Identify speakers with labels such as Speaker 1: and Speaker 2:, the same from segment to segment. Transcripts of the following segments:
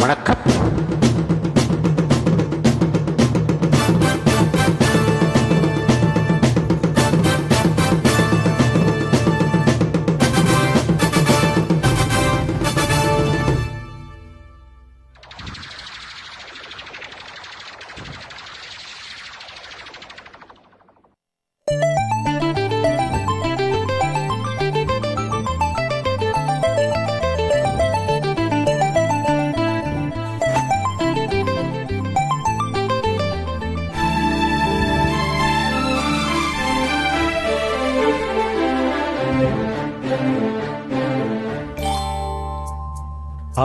Speaker 1: வணக்கம்.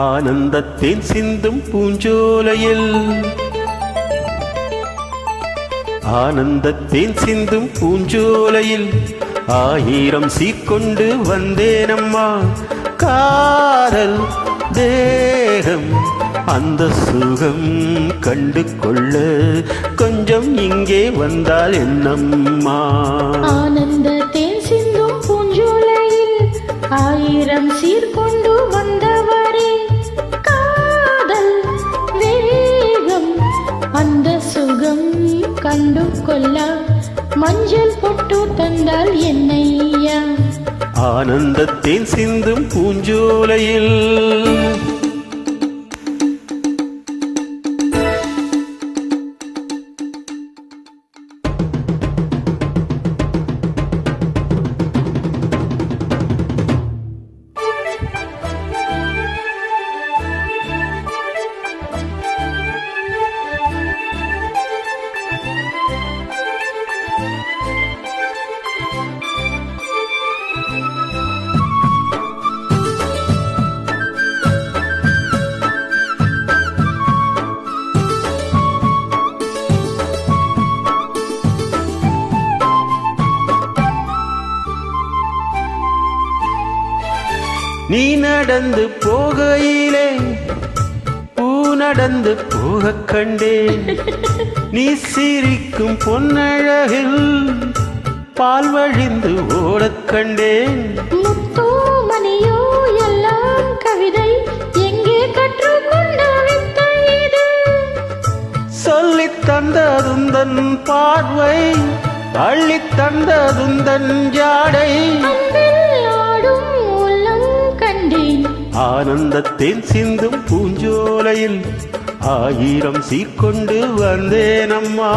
Speaker 1: ஆனந்தத்தேன் சிந்தும் பூஞ்சோலையில் ஆனந்தத்தேன் சிந்தும் பூஞ்சோலையில் ஆயிரம் சீக்கொண்டு வந்தேனம்மா. காதல் தேகம் அந்த சுகம் கண்டு கொள்ள கொஞ்சம் இங்கே வந்தால் என்னம்மா.
Speaker 2: ஆனந்தத்தேன் சிந்தும் பூஞ்சோலையில் ஆயிரம் சீர்கொண்டு வந்தவரே, காதல் வேகம் அந்த சுகம் கண்டு கொள்ள மஞ்சள் பொட்டு தந்தால் என்னையா.
Speaker 1: ஆனந்தத்தேன் சிந்தும் பூஞ்சோலையில் நீ நடந்து போகையிலே பூ நடந்து போக கண்டேன். நீ சிரிக்கும் பொன்னழகில் பால் வழிந்து ஓடக் கண்டேன்.
Speaker 2: முத்தோ மணியோ எல்லாம் கவிதை எங்கே கற்றுக்கொண்ட வித்தை இது.
Speaker 1: சொல்லித் தந்ததுந்தன் பார்வை அள்ளித் தந்ததுந்தன் ஜாடை. ஆனந்தத்தேன் சிந்தும் பூஞ்சோலையில் ஆயிரம் சீர்கொண்டு வந்தேனம்மா.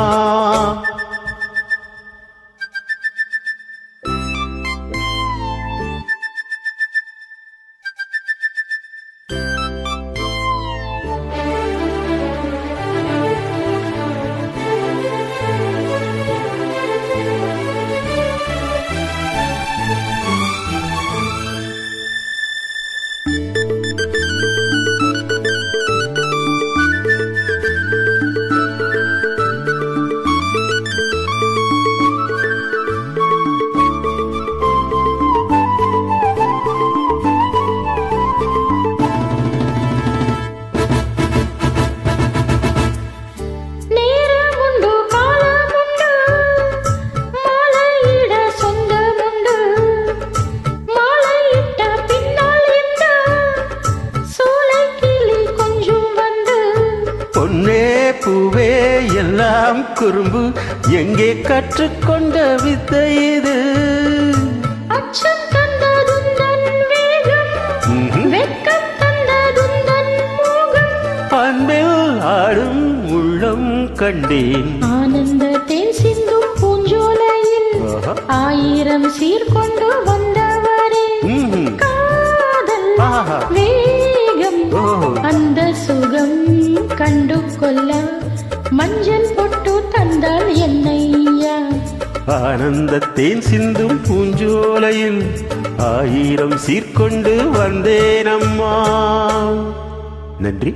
Speaker 1: பொன்னே பூவே எல்லாம் குறும்பு எங்கே கற்றுக்கொண்ட வித்தை இது.
Speaker 2: அச்சம் தந்ததுந்தன் வேகம், வெட்கம் தந்ததுந்தன் மோகம்,
Speaker 1: அன்பில் ஆடும் உள்ளம் கண்டேன்.
Speaker 2: ஆனந்தத்தேன் சிந்தும் பூஞ்சோலையில் ஆயிரம் சீர்கொண்டு வந்தவரே, காதல் வேகம் அந்த சுகம் கண்டு கொள்ள மஞ்சள் பொட்டு தந்தால் என்னையா.
Speaker 1: ஆனந்தத்தேன் சிந்தும் பூஞ்சோலையில் ஆயிரம் சீர்கொண்டு வந்தேனம்மா. நன்றி.